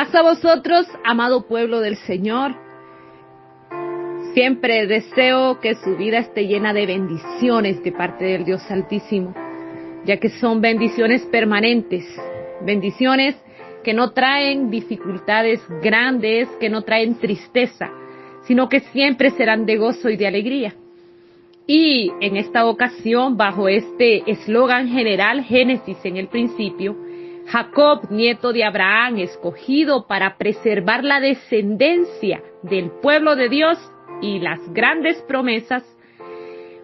Paz a vosotros, amado pueblo del Señor. Siempre deseo que su vida esté llena de bendiciones de parte del Dios Altísimo, ya que son bendiciones permanentes, bendiciones que no traen dificultades grandes, que no traen tristeza, sino que siempre serán de gozo y de alegría. Y en esta ocasión, bajo este eslogan general, Génesis en el principio, Jacob, nieto de Abraham, escogido para preservar la descendencia del pueblo de Dios y las grandes promesas.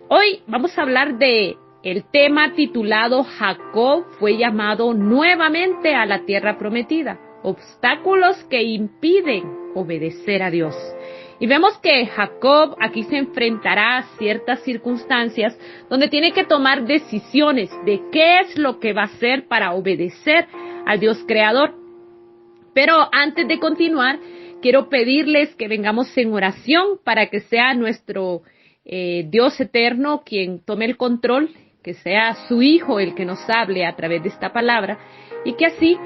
Hoy vamos a hablar de el tema titulado Jacob fue llamado nuevamente a la tierra prometida, obstáculos que impiden obedecer a Dios. Y vemos que Jacob aquí se enfrentará a ciertas circunstancias donde tiene que tomar decisiones de qué es lo que va a hacer para obedecer al Dios creador. Pero antes de continuar, quiero pedirles que vengamos en oración para que sea nuestro Dios eterno quien tome el control, que sea su Hijo el que nos hable a través de esta palabra y que así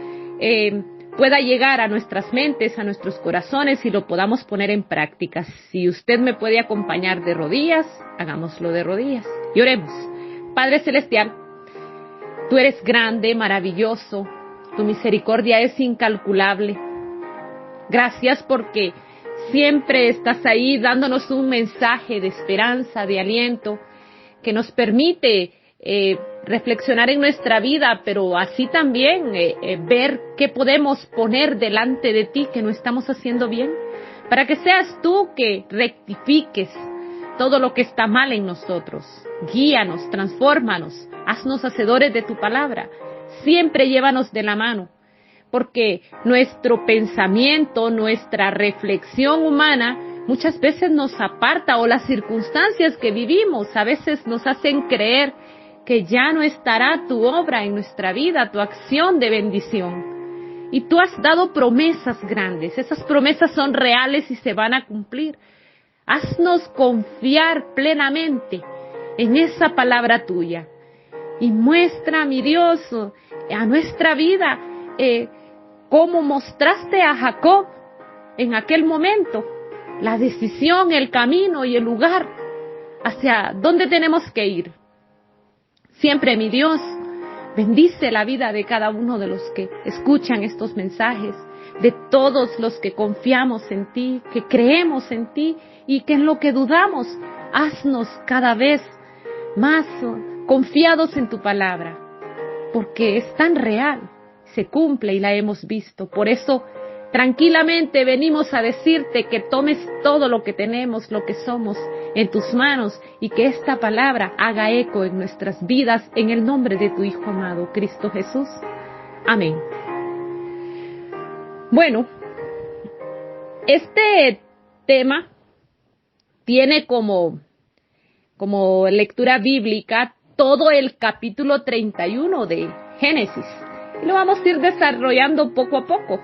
pueda llegar a nuestras mentes, a nuestros corazones y lo podamos poner en práctica. Si usted me puede acompañar de rodillas, hagámoslo de rodillas y oremos. Padre Celestial, tú eres grande, maravilloso, tu misericordia es incalculable. Gracias porque siempre estás ahí dándonos un mensaje de esperanza, de aliento, que nos permite reflexionar en nuestra vida, pero así también ver qué podemos poner delante de ti que no estamos haciendo bien, para que seas tú que rectifiques todo lo que está mal en nosotros. Guíanos, transfórmanos, haznos hacedores de tu palabra, siempre llévanos de la mano, porque nuestro pensamiento, nuestra reflexión humana muchas veces nos aparta, o las circunstancias que vivimos a veces nos hacen creer que ya no estará tu obra en nuestra vida, tu acción de bendición. Y tú has dado promesas grandes, esas promesas son reales y se van a cumplir. Haznos confiar plenamente en esa palabra tuya. Y muestra, mi Dios, a nuestra vida, cómo mostraste a Jacob en aquel momento, la decisión, el camino y el lugar hacia dónde tenemos que ir. Siempre, mi Dios, bendice la vida de cada uno de los que escuchan estos mensajes, de todos los que confiamos en ti, que creemos en ti y que en lo que dudamos, haznos cada vez más confiados en tu palabra, porque es tan real, se cumple y la hemos visto. Por eso, tranquilamente venimos a decirte que tomes todo lo que tenemos, lo que somos, en tus manos y que esta palabra haga eco en nuestras vidas en el nombre de tu Hijo amado, Cristo Jesús. Amén. Bueno, este tema tiene como lectura bíblica todo el capítulo 31 de Génesis. Y lo vamos a ir desarrollando poco a poco.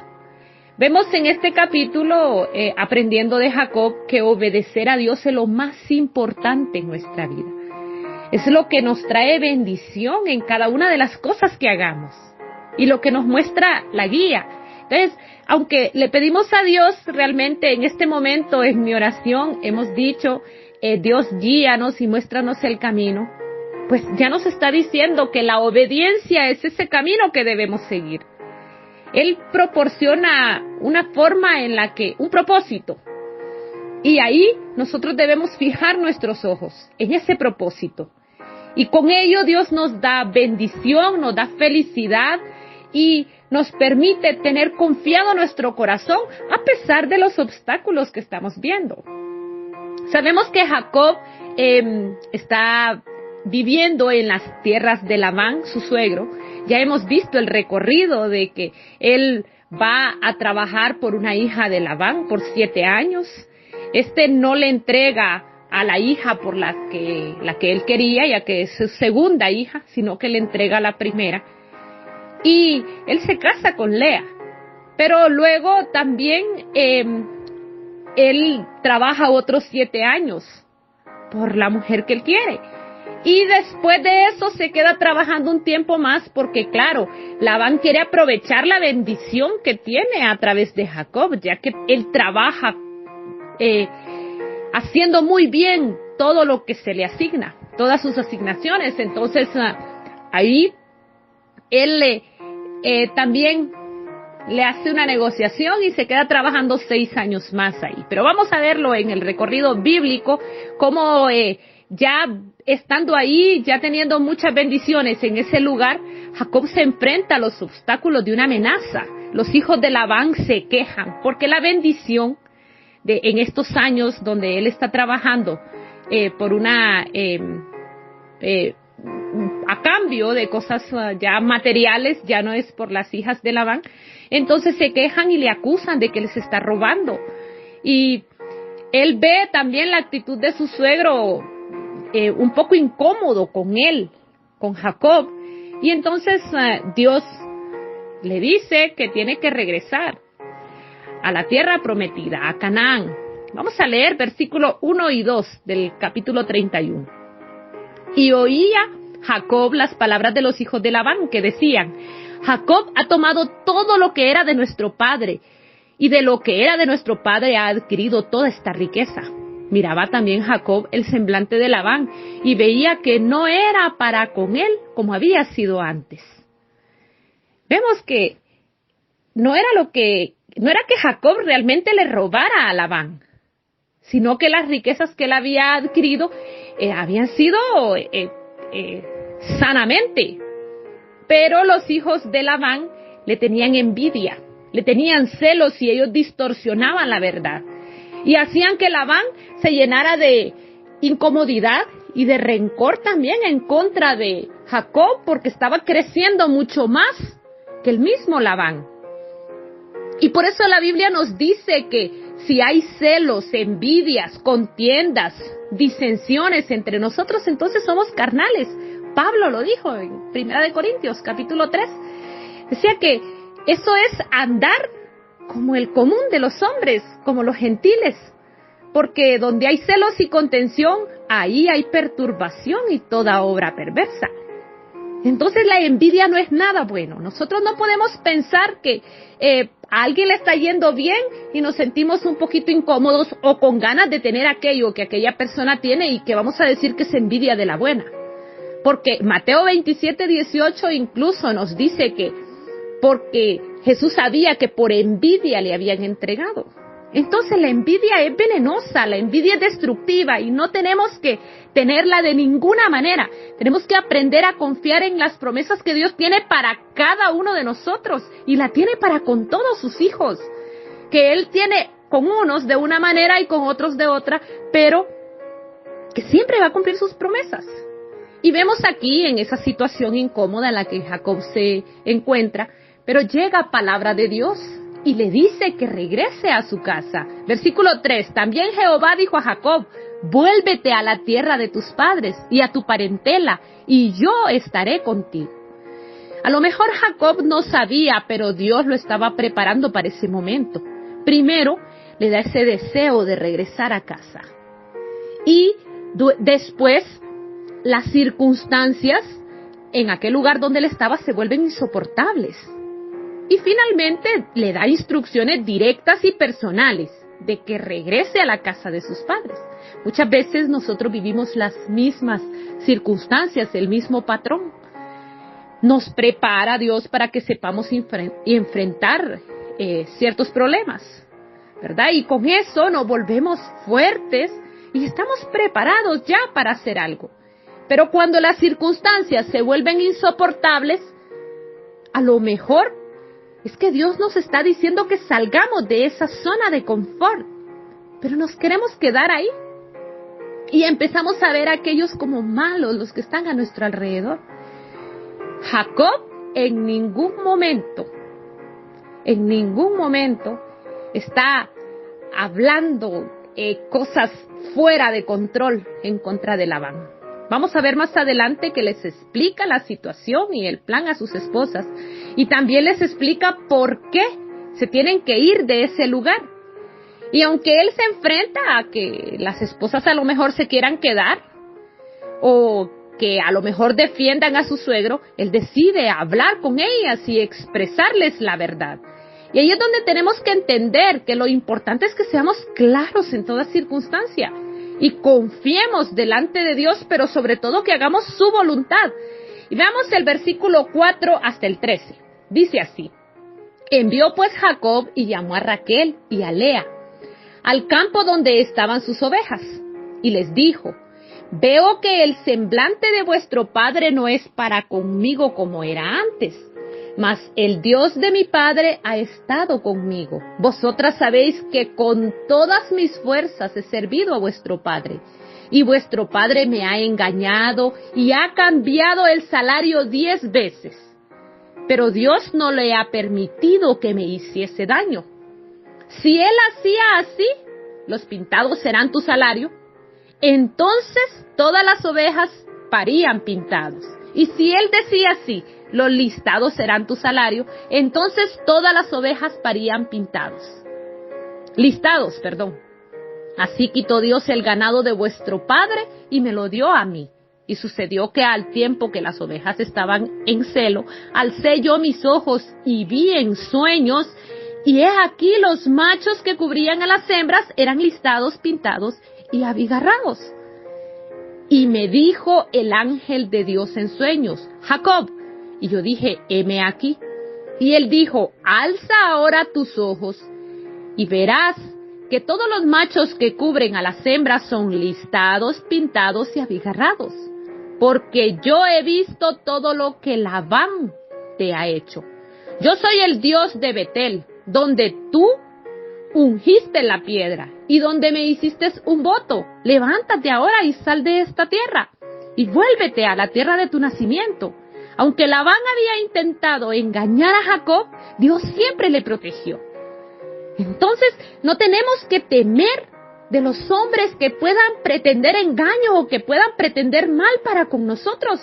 Vemos en este capítulo, aprendiendo de Jacob, que obedecer a Dios es lo más importante en nuestra vida. Es lo que nos trae bendición en cada una de las cosas que hagamos y lo que nos muestra la guía. Entonces, aunque le pedimos a Dios realmente en este momento, en mi oración, hemos dicho, Dios guíanos y muéstranos el camino, pues ya nos está diciendo que la obediencia es ese camino que debemos seguir. Él proporciona una forma en la que, un propósito. Y ahí nosotros debemos fijar nuestros ojos en ese propósito. Y con ello Dios nos da bendición, nos da felicidad y nos permite tener confiado nuestro corazón a pesar de los obstáculos que estamos viendo. Sabemos que Jacob está viviendo en las tierras de Labán, su suegro. Ya hemos visto el recorrido de que él va a trabajar por una hija de Labán por 7 años. No le entrega a la hija por la que él quería, ya que es su segunda hija, sino que le entrega a la primera. Y él se casa con Lea. Pero luego también él trabaja otros 7 años por la mujer que él quiere. Y después de eso se queda trabajando un tiempo más porque, claro, Labán quiere aprovechar la bendición que tiene a través de Jacob, ya que él trabaja haciendo muy bien todo lo que se le asigna, todas sus asignaciones. Entonces, ahí él también le hace una negociación y se queda trabajando 6 años más ahí. Pero vamos a verlo en el recorrido bíblico, cómo ya estando ahí, ya teniendo muchas bendiciones en ese lugar, Jacob se enfrenta a los obstáculos de una amenaza. Los hijos de Labán se quejan porque la bendición en estos años donde él está trabajando por a cambio de cosas ya materiales, ya no es por las hijas de Labán, entonces se quejan y le acusan de que les está robando. Y él ve también la actitud de su suegro un poco incómodo con él, con Jacob, y entonces Dios le dice que tiene que regresar a la tierra prometida, a Canaán. Vamos a leer versículo 1 y 2 del capítulo 31. Y oía Jacob las palabras de los hijos de Labán que decían: Jacob ha tomado todo lo que era de nuestro padre, y de lo que era de nuestro padre ha adquirido toda esta riqueza. Miraba también Jacob el semblante de Labán y veía que no era para con él como había sido antes. Vemos que no era que Jacob realmente le robara a Labán, sino que las riquezas que él había adquirido habían sido sanamente. Pero los hijos de Labán le tenían envidia, le tenían celos y ellos distorsionaban la verdad. Y hacían que Labán se llenara de incomodidad y de rencor también en contra de Jacob, porque estaba creciendo mucho más que el mismo Labán. Y por eso la Biblia nos dice que si hay celos, envidias, contiendas, disensiones entre nosotros, entonces somos carnales. Pablo lo dijo en 1 Corintios capítulo 3. Decía que eso es andar como el común de los hombres, como los gentiles, porque donde hay celos y contención, ahí hay perturbación y toda obra perversa. Entonces la envidia no es nada bueno. Nosotros no podemos pensar que a alguien le está yendo bien y nos sentimos un poquito incómodos o con ganas de tener aquello que aquella persona tiene y que vamos a decir que es envidia de la buena. Porque Mateo 27:18 incluso nos dice que porque Jesús sabía que por envidia le habían entregado. Entonces la envidia es venenosa, la envidia es destructiva y no tenemos que tenerla de ninguna manera. Tenemos que aprender a confiar en las promesas que Dios tiene para cada uno de nosotros y la tiene para con todos sus hijos. Que Él tiene con unos de una manera y con otros de otra, pero que siempre va a cumplir sus promesas. Y vemos aquí en esa situación incómoda en la que Jacob se encuentra, pero llega palabra de Dios y le dice que regrese a su casa. Versículo 3, también Jehová dijo a Jacob: vuélvete a la tierra de tus padres y a tu parentela, y yo estaré contigo. A lo mejor Jacob no sabía, pero Dios lo estaba preparando para ese momento. Primero, le da ese deseo de regresar a casa. Y después, las circunstancias en aquel lugar donde él estaba se vuelven insoportables. Y finalmente le da instrucciones directas y personales de que regrese a la casa de sus padres. Muchas veces nosotros vivimos las mismas circunstancias, el mismo patrón. Nos prepara Dios para que sepamos enfrentar ciertos problemas, ¿verdad? Y con eso nos volvemos fuertes y estamos preparados ya para hacer algo. Pero cuando las circunstancias se vuelven insoportables, a lo mejor es que Dios nos está diciendo que salgamos de esa zona de confort, pero nos queremos quedar ahí y empezamos a ver a aquellos como malos, los que están a nuestro alrededor. Jacob en ningún momento está hablando cosas fuera de control en contra de Labán. Vamos a ver más adelante que les explica la situación y el plan a sus esposas. Y también les explica por qué se tienen que ir de ese lugar. Y aunque él se enfrenta a que las esposas a lo mejor se quieran quedar, o que a lo mejor defiendan a su suegro, él decide hablar con ellas y expresarles la verdad. Y ahí es donde tenemos que entender que lo importante es que seamos claros en toda circunstancia y confiemos delante de Dios, pero sobre todo que hagamos su voluntad. Y veamos el versículo 4 hasta el 13. Dice así: envió pues Jacob y llamó a Raquel y a Lea al campo donde estaban sus ovejas, y les dijo: veo que el semblante de vuestro padre no es para conmigo como era antes, mas el Dios de mi padre ha estado conmigo. Vosotras sabéis que con todas mis fuerzas he servido a vuestro padre, y vuestro padre me ha engañado y ha cambiado el salario 10 veces. Pero Dios no le ha permitido que me hiciese daño. Si él hacía así, los pintados serán tu salario, entonces todas las ovejas parían pintados. Y si él decía así, los listados serán tu salario, entonces todas las ovejas parían listados. Así quitó Dios el ganado de vuestro padre y me lo dio a mí. Y sucedió que al tiempo que las ovejas estaban en celo, alcé yo mis ojos y vi en sueños, y he aquí los machos que cubrían a las hembras eran listados, pintados y abigarrados. Y me dijo el ángel de Dios en sueños: Jacob. Y yo dije: heme aquí. Y él dijo: alza ahora tus ojos y verás que todos los machos que cubren a las hembras son listados, pintados y abigarrados, porque yo he visto todo lo que Labán te ha hecho. Yo soy el Dios de Betel, donde tú ungiste la piedra y donde me hiciste un voto. Levántate ahora y sal de esta tierra y vuélvete a la tierra de tu nacimiento. Aunque Labán había intentado engañar a Jacob, Dios siempre le protegió. Entonces, no tenemos que temer de los hombres que puedan pretender engaño o que puedan pretender mal para con nosotros.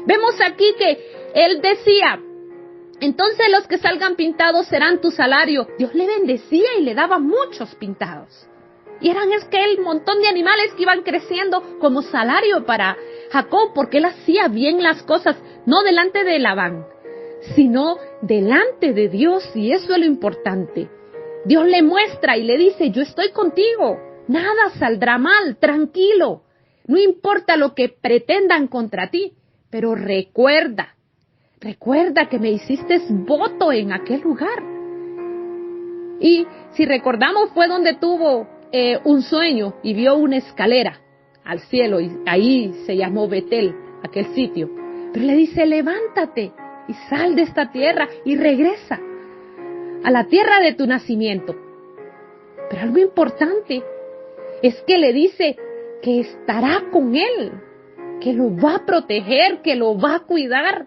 Vemos aquí que él decía: entonces los que salgan pintados serán tu salario. Dios le bendecía y le daba muchos pintados. Y eran el montón de animales que iban creciendo como salario para Jacob, porque él hacía bien las cosas, no delante de Labán, sino delante de Dios, y eso es lo importante. Dios le muestra y le dice: yo estoy contigo, nada saldrá mal, tranquilo, no importa lo que pretendan contra ti, pero recuerda que me hiciste voto en aquel lugar. Y si recordamos, fue donde tuvo un sueño y vio una escalera al cielo, y ahí se llamó Betel, aquel sitio. Pero le dice: levántate y sal de esta tierra y regresa a la tierra de tu nacimiento. Pero algo importante es que le dice que estará con él, que lo va a proteger, que lo va a cuidar,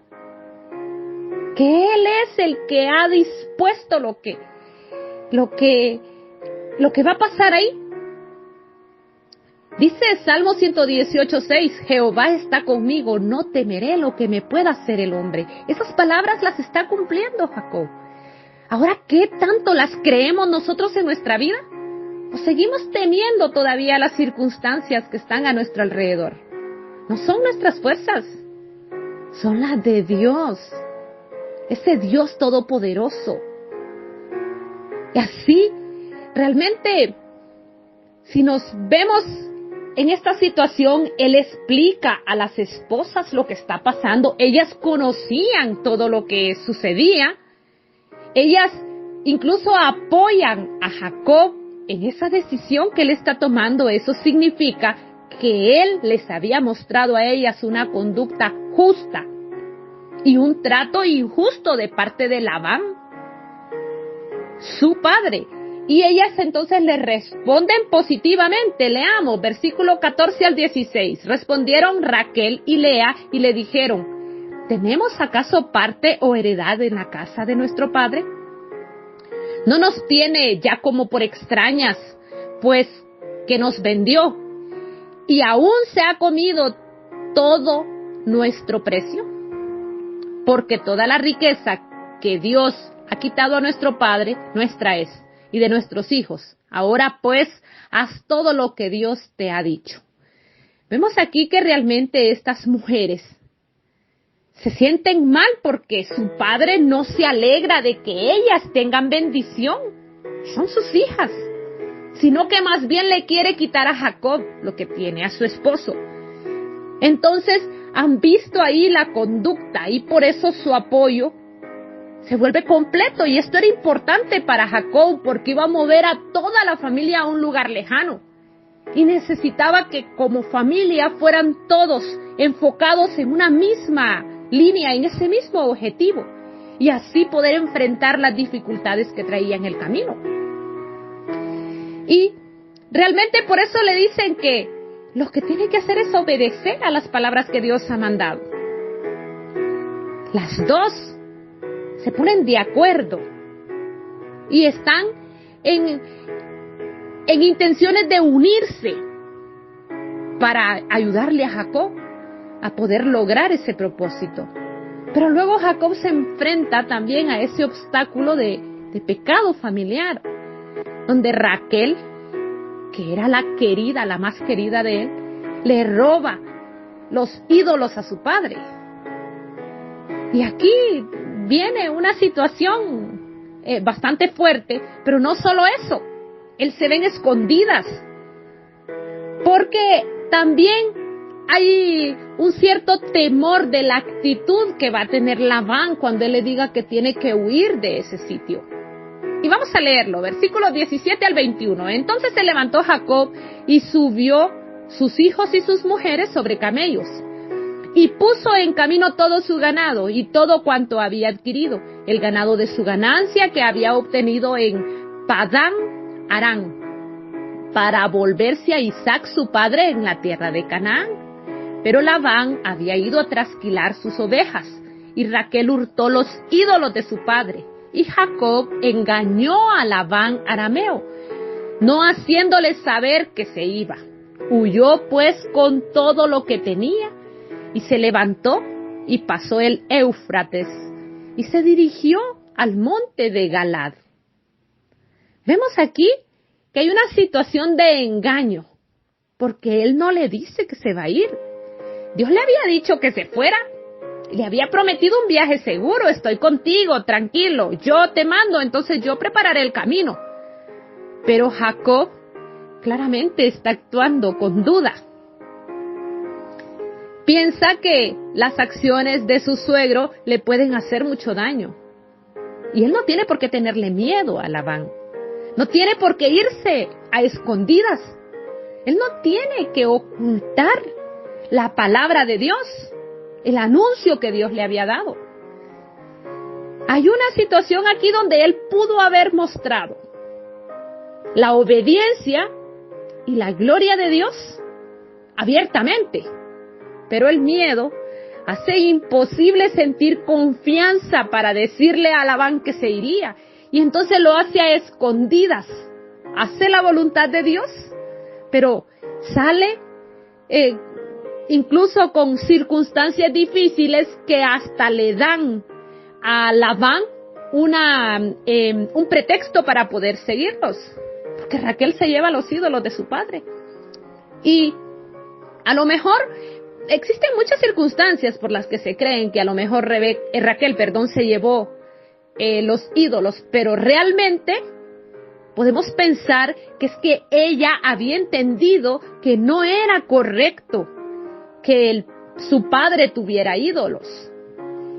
que él es el que ha dispuesto lo que va a pasar ahí. Dice Salmo 118:6: Jehová está conmigo, no temeré lo que me pueda hacer el hombre. Esas palabras las está cumpliendo Jacob. Ahora, ¿qué tanto las creemos nosotros en nuestra vida? ¿O seguimos temiendo todavía las circunstancias que están a nuestro alrededor? No son nuestras fuerzas, son las de Dios, ese Dios todopoderoso. Y así, realmente, si nos vemos en esta situación, Él explica a las esposas lo que está pasando. Ellas conocían todo lo que sucedía. Ellas incluso apoyan a Jacob en esa decisión que él está tomando. Eso significa que él les había mostrado a ellas una conducta justa y un trato injusto de parte de Labán, su padre. Y ellas entonces le responden positivamente. Leamos versículo 14 al 16. Respondieron Raquel y Lea y le dijeron: ¿tenemos acaso parte o heredad en la casa de nuestro padre? ¿No nos tiene ya como por extrañas, pues que nos vendió y aún se ha comido todo nuestro precio? Porque toda la riqueza que Dios ha quitado a nuestro padre, nuestra es, y de nuestros hijos. Ahora pues, haz todo lo que Dios te ha dicho. Vemos aquí que realmente estas mujeres se sienten mal porque su padre no se alegra de que ellas tengan bendición. Son sus hijas, sino que más bien le quiere quitar a Jacob lo que tiene, a su esposo. Entonces han visto ahí la conducta y por eso su apoyo se vuelve completo. Y esto era importante para Jacob porque iba a mover a toda la familia a un lugar lejano. Y necesitaba que como familia fueran todos enfocados en una misma línea, en ese mismo objetivo. Y así poder enfrentar las dificultades que traía en el camino. Y realmente por eso le dicen que lo que tiene que hacer es obedecer a las palabras que Dios ha mandado. Las dos se ponen de acuerdo y están en intenciones de unirse para ayudarle a Jacob a poder lograr ese propósito. Pero luego Jacob se enfrenta también a ese obstáculo de pecado familiar, donde Raquel, que era la querida, la más querida de él, le roba los ídolos a su padre. Y aquí viene una situación bastante fuerte, pero no solo eso, él se ven escondidas, porque también hay un cierto temor de la actitud que va a tener Labán cuando él le diga que tiene que huir de ese sitio. Y vamos a leerlo, versículos 17 al 21. Entonces se levantó Jacob y subió sus hijos y sus mujeres sobre camellos, y puso en camino todo su ganado y todo cuanto había adquirido, el ganado de su ganancia que había obtenido en Padán Aram, para volverse a Isaac su padre en la tierra de Canaán. Pero Labán había ido a trasquilar sus ovejas, y Raquel hurtó los ídolos de su padre. Y Jacob engañó a Labán arameo, no haciéndole saber que se iba. Huyó pues con todo lo que tenía, y se levantó y pasó el Éufrates, y se dirigió al monte de Galad. Vemos aquí que hay una situación de engaño, porque él no le dice que se va a ir. Dios le había dicho que se fuera, le había prometido un viaje seguro, estoy contigo, tranquilo, yo te mando, entonces yo prepararé el camino. Pero Jacob claramente está actuando con duda. Piensa que las acciones de su suegro le pueden hacer mucho daño. Y él no tiene por qué tenerle miedo a Labán. No tiene por qué irse a escondidas. Él no tiene que ocultar la palabra de Dios, el anuncio que Dios le había dado. Hay una situación aquí donde él pudo haber mostrado la obediencia y la gloria de Dios abiertamente, pero el miedo hace imposible sentir confianza para decirle a Labán que se iría, y entonces lo hace a escondidas, hace la voluntad de Dios, pero sale incluso con circunstancias difíciles que hasta le dan a Labán un pretexto para poder seguirlos, porque Raquel se lleva los ídolos de su padre. Y a lo mejor existen muchas circunstancias por las que se creen que a lo mejor Raquel se llevó los ídolos, pero realmente podemos pensar que es que ella había entendido que no era correcto que su padre tuviera ídolos.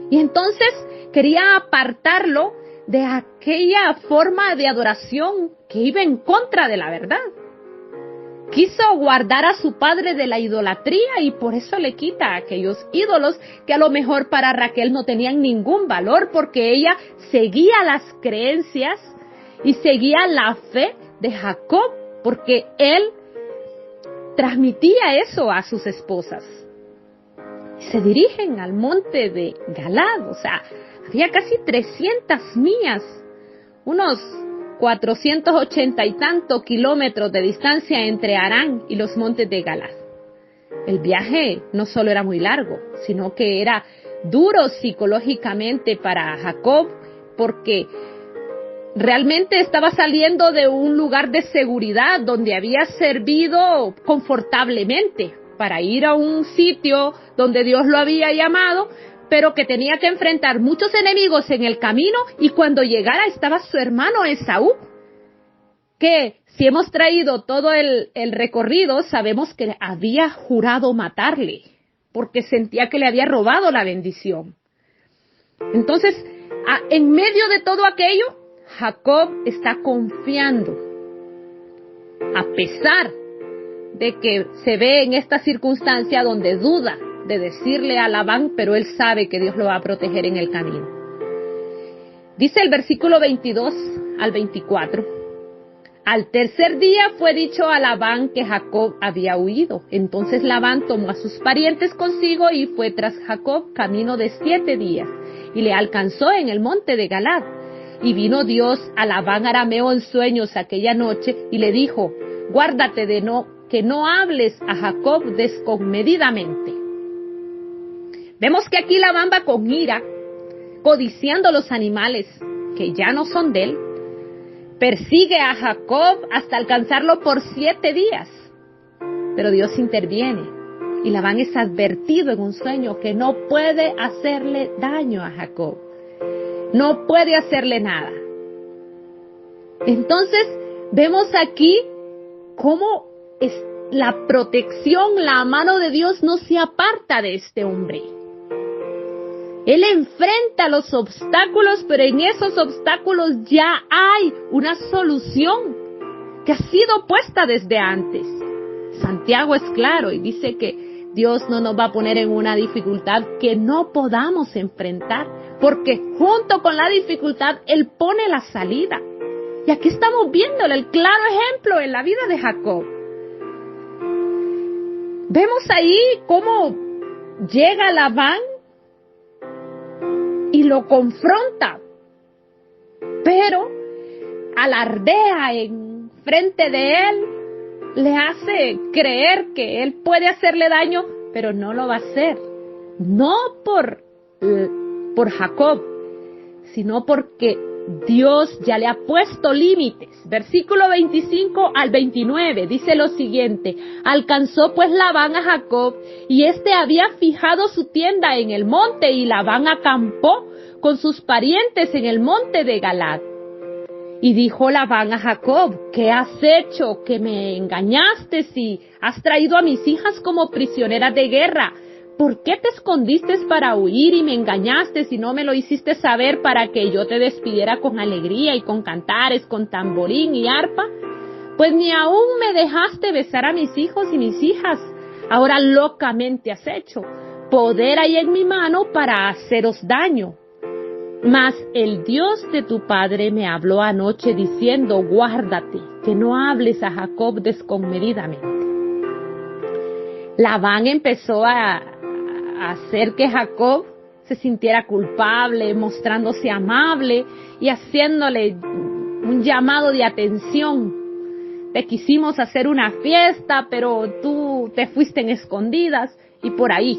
Y entonces quería apartarlo de aquella forma de adoración que iba en contra de la verdad. Quiso guardar a su padre de la idolatría y por eso le quita aquellos ídolos que a lo mejor para Raquel no tenían ningún valor, porque ella seguía las creencias y seguía la fe de Jacob, porque él transmitía eso a sus esposas. Se dirigen al monte de Galad, o sea, había casi 300 millas, unos 480 y tantos kilómetros de distancia entre Harán y los montes de Galad. El viaje no solo era muy largo, sino que era duro psicológicamente para Jacob, porque realmente estaba saliendo de un lugar de seguridad donde había servido confortablemente, para ir a un sitio donde Dios lo había llamado, pero que tenía que enfrentar muchos enemigos en el camino, y cuando llegara estaba su hermano Esaú, que si hemos traído todo el recorrido, sabemos que había jurado matarle, porque sentía que le había robado la bendición. Entonces, en medio de todo aquello, Jacob está confiando, a pesar de que se ve en esta circunstancia donde duda de decirle a Labán, pero él sabe que Dios lo va a proteger en el camino. Dice el versículo 22 al 24, al tercer día fue dicho a Labán que Jacob había huido. Entonces Labán tomó a sus parientes consigo y fue tras Jacob camino de 7 días, y le alcanzó en el monte de Galad. Y vino Dios a Labán arameo en sueños aquella noche, y le dijo, guárdate que no hables a Jacob descomedidamente. Vemos que aquí Labán va con ira, codiciando los animales que ya no son de él. Persigue a Jacob hasta alcanzarlo por 7 días. Pero Dios interviene y Labán es advertido en un sueño que no puede hacerle daño a Jacob. No puede hacerle nada. Entonces vemos aquí cómo es la protección, la mano de Dios no se aparta de este hombre. Él enfrenta los obstáculos, pero en esos obstáculos ya hay una solución que ha sido puesta desde antes. Santiago es claro y dice que Dios no nos va a poner en una dificultad que no podamos enfrentar, porque junto con la dificultad Él pone la salida. Y aquí estamos viéndole el claro ejemplo en la vida de Jacob. Vemos ahí cómo llega Labán y lo confronta, pero alardea en frente de él, le hace creer que él puede hacerle daño, pero no lo va a hacer. No por Jacob, sino porque Dios ya le ha puesto límites. Versículo 25 al 29 dice lo siguiente: alcanzó pues Labán a Jacob, y éste había fijado su tienda en el monte, y Labán acampó con sus parientes en el monte de Galad. Y dijo Labán a Jacob: ¿qué has hecho? Que me engañaste y has traído a mis hijas como prisioneras de guerra. ¿Por qué te escondiste para huir y me engañaste si no me lo hiciste saber para que yo te despidiera con alegría y con cantares, con tamborín y arpa? Pues ni aún me dejaste besar a mis hijos y mis hijas. Ahora locamente has hecho. Poder hay en mi mano para haceros daño. Mas el Dios de tu padre me habló anoche diciendo: guárdate, que no hables a Jacob descomedidamente. Labán empezó a hacer que Jacob se sintiera culpable, mostrándose amable y haciéndole un llamado de atención. Te quisimos hacer una fiesta, pero tú te fuiste en escondidas y por ahí.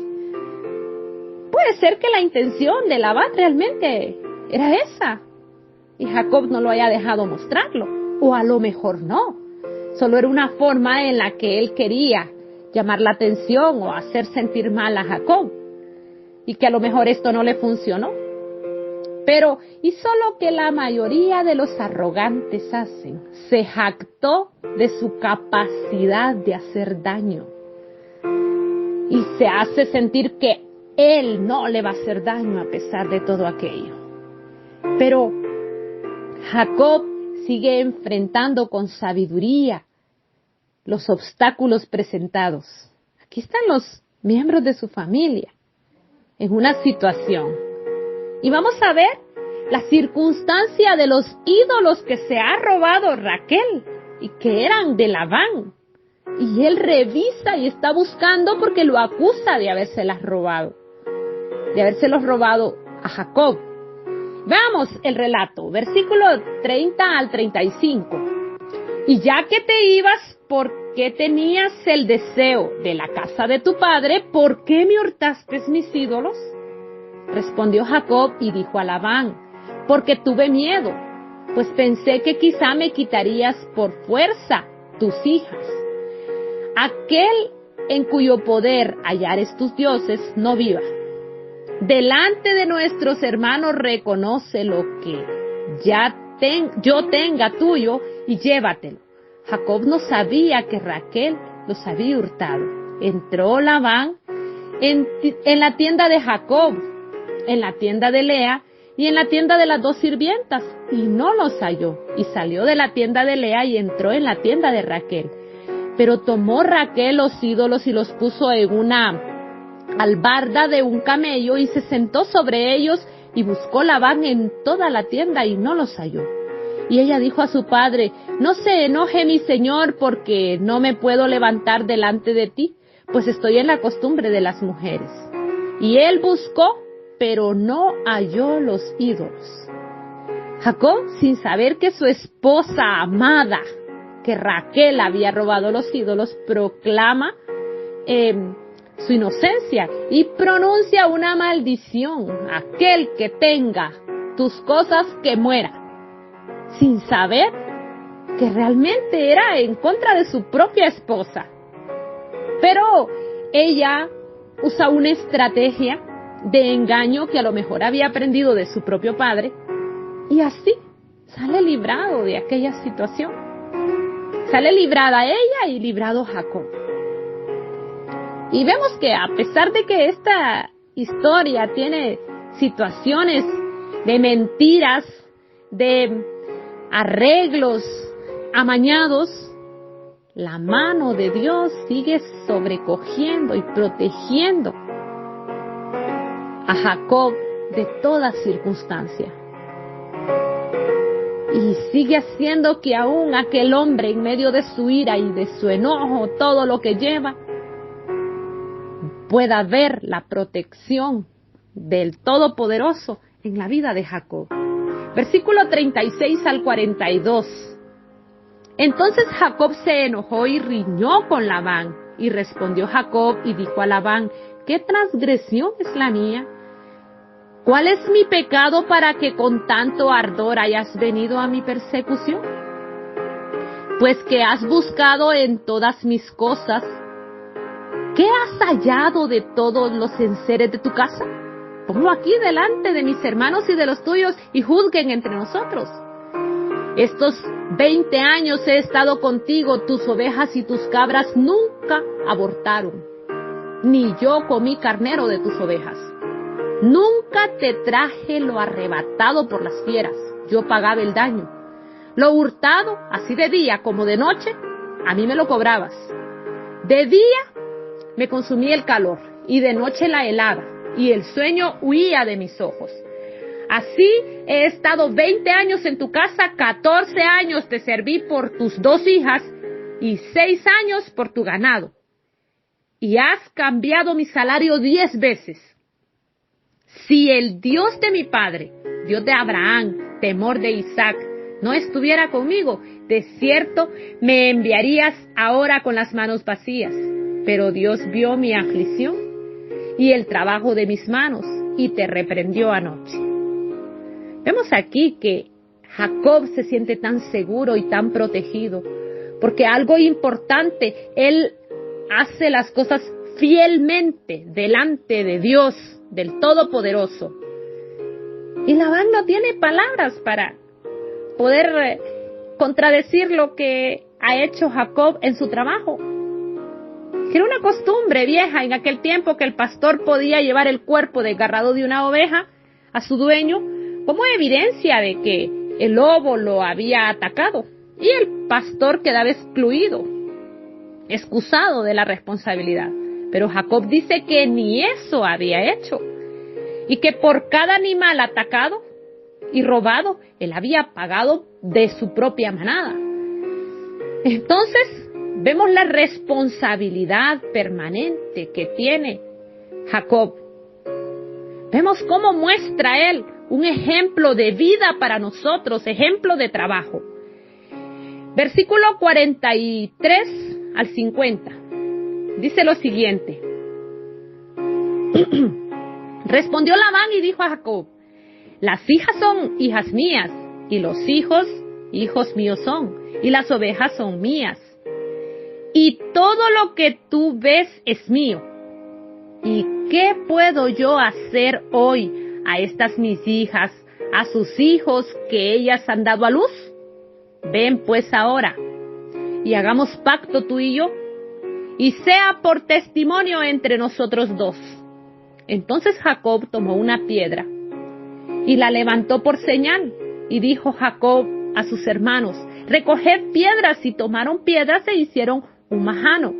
Puede ser que la intención de Labán realmente era esa y Jacob no lo haya dejado mostrarlo, o a lo mejor no. Solo era una forma en la que él quería llamar la atención o hacer sentir mal a Jacob, y que a lo mejor esto no le funcionó. Pero hizo lo que la mayoría de los arrogantes hacen: se jactó de su capacidad de hacer daño y se hace sentir que él no le va a hacer daño a pesar de todo aquello. Pero Jacob sigue enfrentando con sabiduría los obstáculos presentados. Aquí están los miembros de su familia en una situación. Y vamos a ver la circunstancia de los ídolos que se ha robado Raquel y que eran de Labán. Y él revisa y está buscando porque lo acusa de habérselos robado a Jacob. Veamos el relato, versículo 30 al 35. Y ya que te ibas, ¿por qué tenías el deseo de la casa de tu padre? ¿Por qué me hurtaste mis ídolos? Respondió Jacob y dijo a Labán: porque tuve miedo, pues pensé que quizá me quitarías por fuerza tus hijas. Aquel en cuyo poder hallares tus dioses no viva. Delante de nuestros hermanos reconoce lo que yo tenga tuyo y llévatelo. Jacob no sabía que Raquel los había hurtado. Entró Labán en la tienda de Jacob, en la tienda de Lea y en la tienda de las 2 sirvientas, y no los halló. Y salió de la tienda de Lea y entró en la tienda de Raquel. Pero tomó Raquel los ídolos y los puso en una albarda de un camello y se sentó sobre ellos, y buscó Labán en toda la tienda y no los halló. Y ella dijo a su padre: no se enoje mi señor, porque no me puedo levantar delante de ti, pues estoy en la costumbre de las mujeres. Y él buscó, pero no halló los ídolos. Jacob, sin saber que su esposa amada, que Raquel había robado los ídolos, proclama su inocencia y pronuncia una maldición: aquel que tenga tus cosas que muera, sin saber que realmente era en contra de su propia esposa. Pero ella usa una estrategia de engaño que a lo mejor había aprendido de su propio padre, y así sale librado de aquella situación. Sale librada ella y librado Jacob. Y vemos que a pesar de que esta historia tiene situaciones de mentiras, de arreglos amañados, la mano de Dios sigue sobrecogiendo y protegiendo a Jacob de toda circunstancia. Y sigue haciendo que aún aquel hombre, en medio de su ira y de su enojo, todo lo que lleva, pueda ver la protección del Todopoderoso en la vida de Jacob. Versículo 36 al 42. Entonces Jacob se enojó y riñó con Labán. Y respondió Jacob y dijo a Labán: ¿qué transgresión es la mía? ¿Cuál es mi pecado para que con tanto ardor hayas venido a mi persecución? Pues que has buscado en todas mis cosas. ¿Qué has hallado de todos los enseres de tu casa? Ponlo aquí delante de mis hermanos y de los tuyos, y juzguen entre nosotros. Estos 20 años he estado contigo, tus ovejas y tus cabras nunca abortaron, ni yo comí carnero de tus ovejas. Nunca te traje lo arrebatado por las fieras, yo pagaba el daño. Lo hurtado, así de día como de noche, a mí me lo cobrabas. De día me consumía el calor, y de noche la helada, y el sueño huía de mis ojos. Así he estado 20 años en tu casa, 14 años te serví por tus 2 hijas, y 6 años por tu ganado. Y has cambiado mi salario 10 veces. Si el Dios de mi padre, Dios de Abraham, temor de Isaac, no estuviera conmigo, de cierto me enviarías ahora con las manos vacías. Pero Dios vio mi aflicción y el trabajo de mis manos, y te reprendió anoche. Vemos aquí que Jacob se siente tan seguro y tan protegido, porque algo importante, él hace las cosas fielmente delante de Dios, del Todopoderoso. Y Labán no tiene palabras para poder contradecir lo que ha hecho Jacob en su trabajo. Era una costumbre vieja en aquel tiempo que el pastor podía llevar el cuerpo desgarrado de una oveja a su dueño como evidencia de que el lobo lo había atacado, y el pastor quedaba excusado de la responsabilidad. Pero Jacob dice que ni eso había hecho, y que por cada animal atacado y robado, él había pagado de su propia manada. Entonces, vemos la responsabilidad permanente que tiene Jacob. Vemos cómo muestra él un ejemplo de vida para nosotros, ejemplo de trabajo. Versículo 43 al 50. Dice lo siguiente. Respondió Labán y dijo a Jacob: las hijas son hijas mías, y los hijos, hijos míos son, y las ovejas son mías. y todo lo que tú ves es mío. ¿Y qué puedo yo hacer hoy a estas mis hijas, a sus hijos que ellas han dado a luz? Ven pues ahora, y hagamos pacto tú y yo, y sea por testimonio entre nosotros dos. Entonces Jacob tomó una piedra, y la levantó por señal, y dijo Jacob a sus hermanos, recoged piedras, y tomaron piedras e hicieron un majano,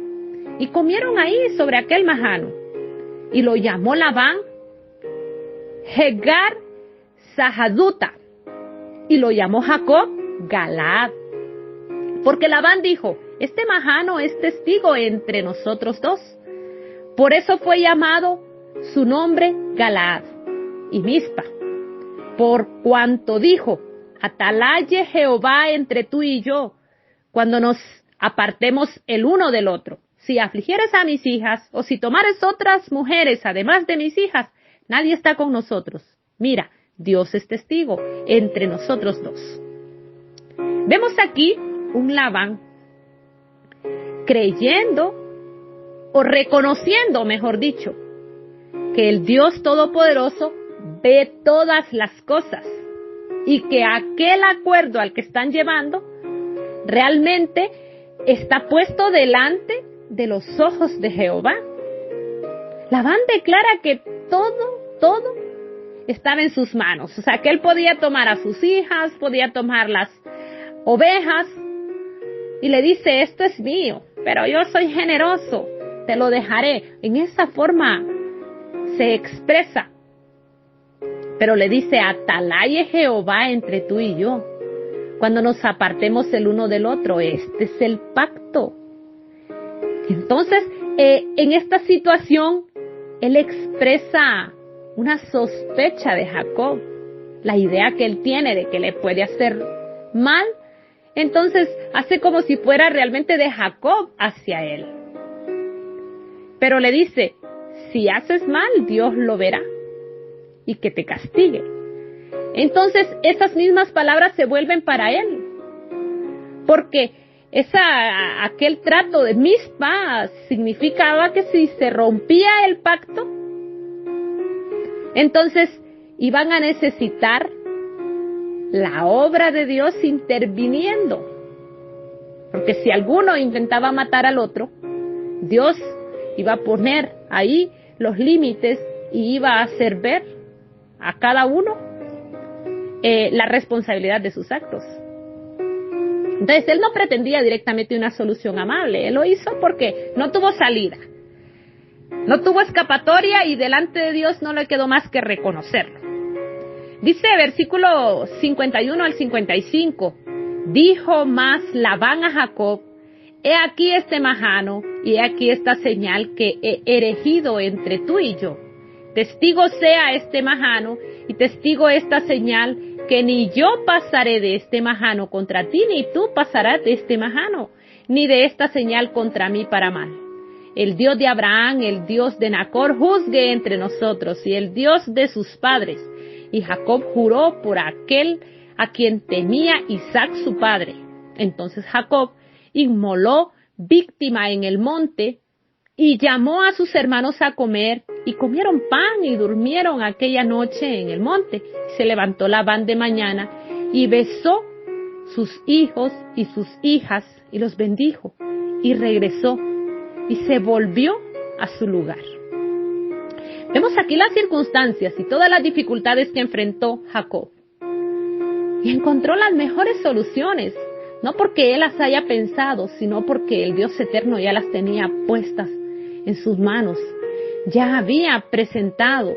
y comieron ahí sobre aquel majano, y lo llamó Labán Jegar Sahaduta, y lo llamó Jacob Galaad, porque Labán dijo, este majano es testigo entre nosotros dos. Por eso fue llamado su nombre Galaad y Mizpa, por cuanto dijo, atalaye Jehová entre tú y yo, cuando nos apartemos el uno del otro. Si afligieres a mis hijas, o si tomares otras mujeres además de mis hijas, nadie está con nosotros. Mira, Dios es testigo entre nosotros dos. Vemos aquí un Labán creyendo, o reconociendo, mejor dicho, que el Dios Todopoderoso ve todas las cosas y que aquel acuerdo al que están llevando realmente está puesto delante de los ojos de Jehová. Labán declara que todo estaba en sus manos. O sea, que él podía tomar a sus hijas, podía tomar las ovejas, y le dice, esto es mío, pero yo soy generoso, te lo dejaré. En esa forma se expresa. Pero le dice, atalaye Jehová entre tú y yo, cuando nos apartemos el uno del otro. Este es el pacto. Entonces, en esta situación, él expresa una sospecha de Jacob, la idea que él tiene de que le puede hacer mal. Entonces, hace como si fuera realmente de Jacob hacia él. Pero le dice, si haces mal, Dios lo verá y que te castigue. Entonces, esas mismas palabras se vuelven para él, porque aquel trato de Mizpa significaba que si se rompía el pacto, entonces iban a necesitar la obra de Dios interviniendo, porque si alguno intentaba matar al otro, Dios iba a poner ahí los límites y iba a hacer ver a cada uno la responsabilidad de sus actos. Entonces él no pretendía directamente una solución amable, él lo hizo porque no tuvo salida, no tuvo escapatoria, y delante de Dios no le quedó más que reconocerlo. Dice versículo 51 al 55, dijo más Labán a Jacob, he aquí este majano, y he aquí esta señal que he erigido entre tú y yo. Testigo sea este majano, y testigo esta señal, que ni yo pasaré de este majano contra ti, ni tú pasarás de este majano, ni de esta señal contra mí para mal. El Dios de Abraham, el Dios de Nacor, juzgue entre nosotros, y el Dios de sus padres. Y Jacob juró por aquel a quien temía Isaac su padre. Entonces Jacob inmoló víctima en el monte, y llamó a sus hermanos a comer, y comieron pan y durmieron aquella noche en el monte. Se levantó Labán de mañana, y besó sus hijos y sus hijas, y los bendijo, y regresó, y se volvió a su lugar. Vemos aquí las circunstancias y todas las dificultades que enfrentó Jacob, y encontró las mejores soluciones, no porque él las haya pensado, sino porque el Dios eterno ya las tenía puestas en sus manos. Ya había presentado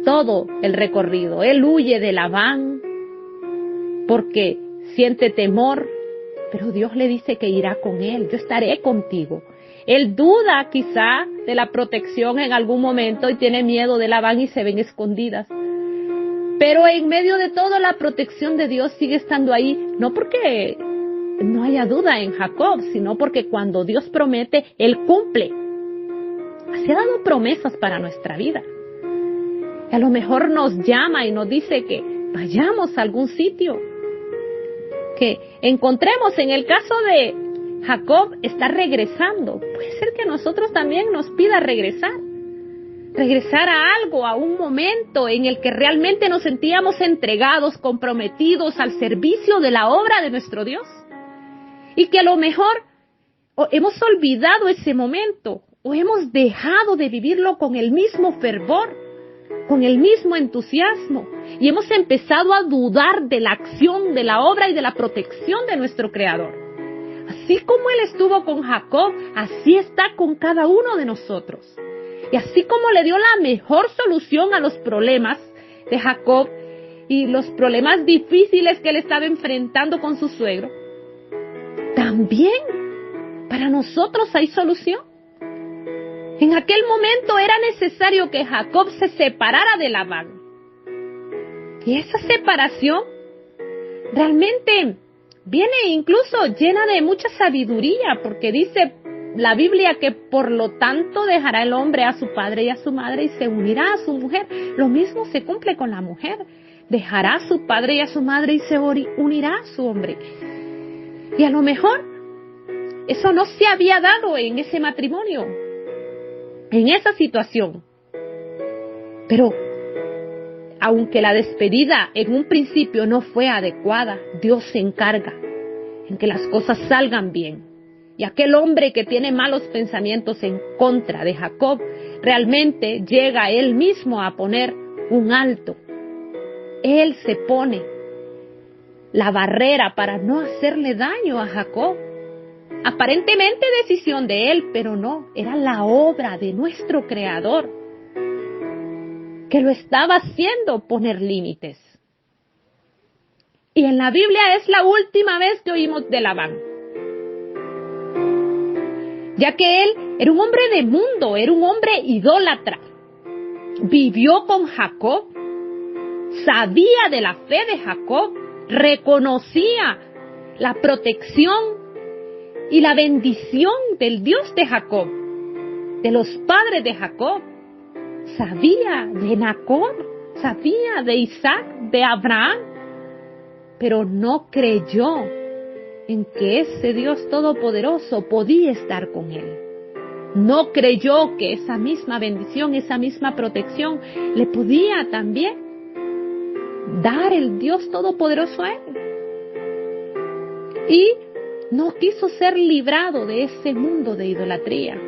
todo el recorrido. Él huye de Labán porque siente temor, pero Dios le dice que irá con él. Yo estaré contigo. Él duda quizá de la protección en algún momento y tiene miedo de Labán y se ven escondidas. Pero en medio de todo, la protección de Dios sigue estando ahí, no porque no haya duda en Jacob, sino porque cuando Dios promete, Él cumple. Se ha dado promesas para nuestra vida. Y a lo mejor nos llama y nos dice que vayamos a algún sitio, que encontremos, en el caso Jacob está regresando. Puede ser que a nosotros también nos pida regresar. Regresar a algo, a un momento en el que realmente nos sentíamos entregados, comprometidos al servicio de la obra de nuestro Dios. Y que a lo mejor hemos olvidado ese momento o hemos dejado de vivirlo con el mismo fervor, con el mismo entusiasmo, y hemos empezado a dudar de la acción, de la obra y de la protección de nuestro Creador. Así como Él estuvo con Jacob, así está con cada uno de nosotros. Y así como le dio la mejor solución a los problemas de Jacob y los problemas difíciles que él estaba enfrentando con su suegro, también para nosotros hay solución. En aquel momento era necesario que Jacob se separara de Labán. Y esa separación realmente viene incluso llena de mucha sabiduría, porque dice la Biblia que por lo tanto dejará el hombre a su padre y a su madre y se unirá a su mujer. Lo mismo se cumple con la mujer. Dejará a su padre y a su madre y se unirá a su hombre. Y a lo mejor eso no se había dado en ese matrimonio, en esa situación. Pero aunque la despedida en un principio no fue adecuada, Dios se encarga en que las cosas salgan bien. Y aquel hombre que tiene malos pensamientos en contra de Jacob, realmente llega él mismo a poner un alto. Él se pone la barrera para no hacerle daño a Jacob. Aparentemente decisión de él, pero no, era la obra de nuestro Creador que lo estaba haciendo poner límites. Y en la Biblia es la última vez que oímos de Labán, ya que él era un hombre de mundo, era un hombre idólatra. Vivió con Jacob, sabía de la fe de Jacob, reconocía la protección y la bendición del Dios de Jacob, de los padres de Jacob. Sabía de Nacor, sabía de Isaac, de Abraham, pero no creyó en que ese Dios todopoderoso podía estar con él. No creyó que esa misma bendición, esa misma protección le podía también dar el Dios todopoderoso a él. Y no quiso ser librado de ese mundo de idolatría.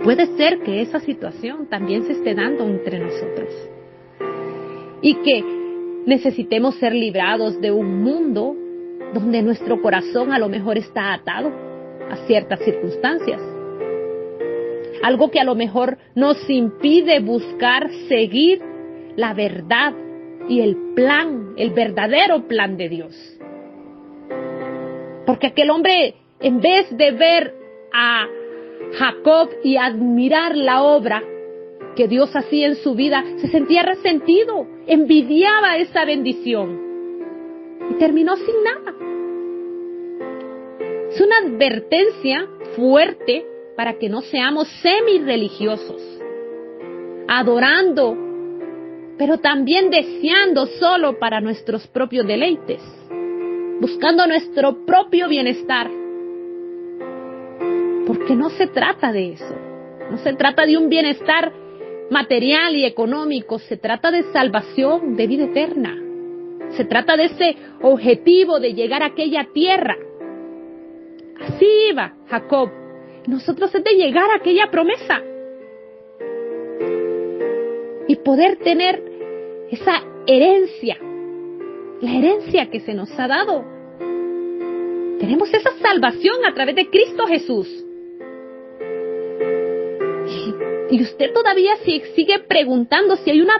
Puede ser que esa situación también se esté dando entre nosotros y que necesitemos ser librados de un mundo donde nuestro corazón a lo mejor está atado a ciertas circunstancias. Algo que a lo mejor nos impide buscar seguir la verdad y el plan, el verdadero plan de Dios. Porque aquel hombre, en vez de ver a Jacob y admirar la obra que Dios hacía en su vida, se sentía resentido, envidiaba esa bendición y terminó sin nada. Es una advertencia fuerte para que no seamos semi-religiosos, adorando, pero también deseando solo para nuestros propios deleites, buscando nuestro propio bienestar. Porque no se trata de eso, no se trata de un bienestar material y económico, se trata de salvación, de vida eterna. Se trata de ese objetivo de llegar a aquella tierra. Así iba Jacob. Nosotros es de llegar a aquella promesa y poder tener esa herencia, la herencia que se nos ha dado. Tenemos esa salvación a través de Cristo Jesús. Y usted todavía sigue preguntando si hay una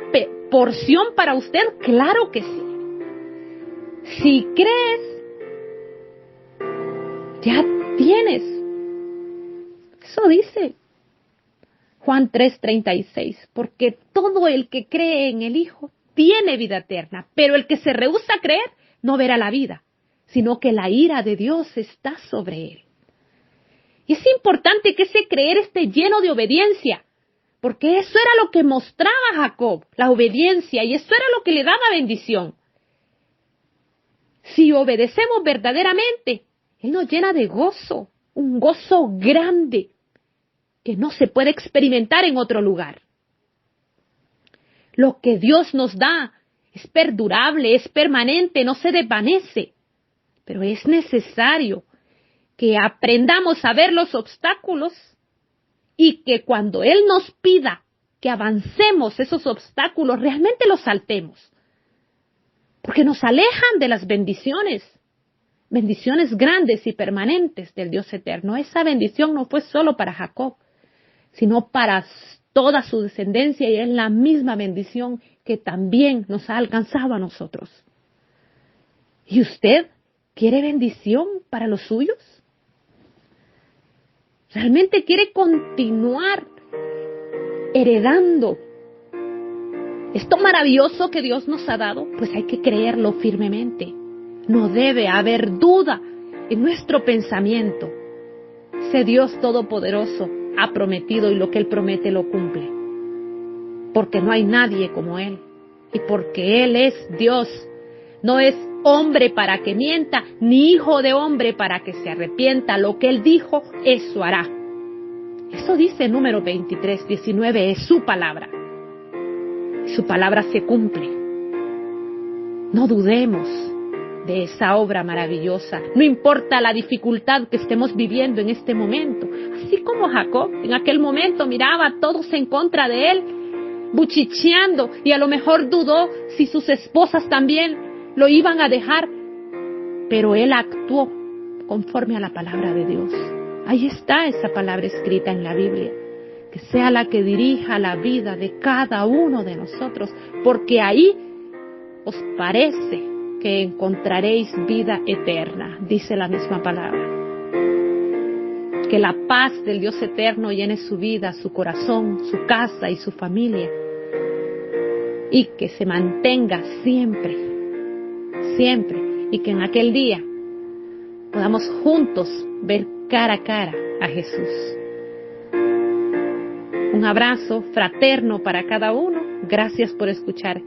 porción para usted. Claro que sí. Si crees, ya tienes. Eso dice Juan 3:36. Porque todo el que cree en el Hijo tiene vida eterna. Pero el que se rehúsa a creer no verá la vida, sino que la ira de Dios está sobre él. Y es importante que ese creer esté lleno de obediencia, porque eso era lo que mostraba Jacob, la obediencia, y eso era lo que le daba bendición. Si obedecemos verdaderamente, Él nos llena de gozo, un gozo grande que no se puede experimentar en otro lugar. Lo que Dios nos da es perdurable, es permanente, no se desvanece. Pero es necesario que aprendamos a ver los obstáculos y que cuando Él nos pida que avancemos esos obstáculos, realmente los saltemos. Porque nos alejan de las bendiciones grandes y permanentes del Dios eterno. Esa bendición no fue solo para Jacob, sino para toda su descendencia, y es la misma bendición que también nos ha alcanzado a nosotros. ¿Y usted quiere bendición para los suyos? ¿Realmente quiere continuar heredando esto maravilloso que Dios nos ha dado? Pues hay que creerlo firmemente. No debe haber duda en nuestro pensamiento. Ese Dios todopoderoso ha prometido, y lo que Él promete lo cumple. Porque no hay nadie como Él. Y porque Él es Dios. No es hombre para que mienta, ni hijo de hombre para que se arrepienta. Lo que Él dijo, eso hará. Eso dice Números 23:19, es su palabra. Su palabra se cumple. No dudemos de esa obra maravillosa. No importa la dificultad que estemos viviendo en este momento. Así como Jacob en aquel momento miraba a todos en contra de él, buchicheando, y a lo mejor dudó si sus esposas también lo iban a dejar. Pero él actuó conforme a la palabra de Dios. Ahí está esa palabra escrita en la Biblia. Que sea la que dirija la vida de cada uno de nosotros, porque ahí os parece que encontraréis vida eterna, dice la misma palabra. Que la paz del Dios eterno llene su vida, su corazón, su casa y su familia, y que se mantenga siempre, siempre, y que en aquel día podamos juntos ver cara a cara a Jesús. Un abrazo fraterno para cada uno. Gracias por escuchar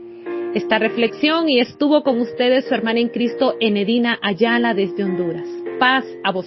esta reflexión, y estuvo con ustedes su hermana en Cristo, Enedina Ayala, desde Honduras. Paz a vosotros.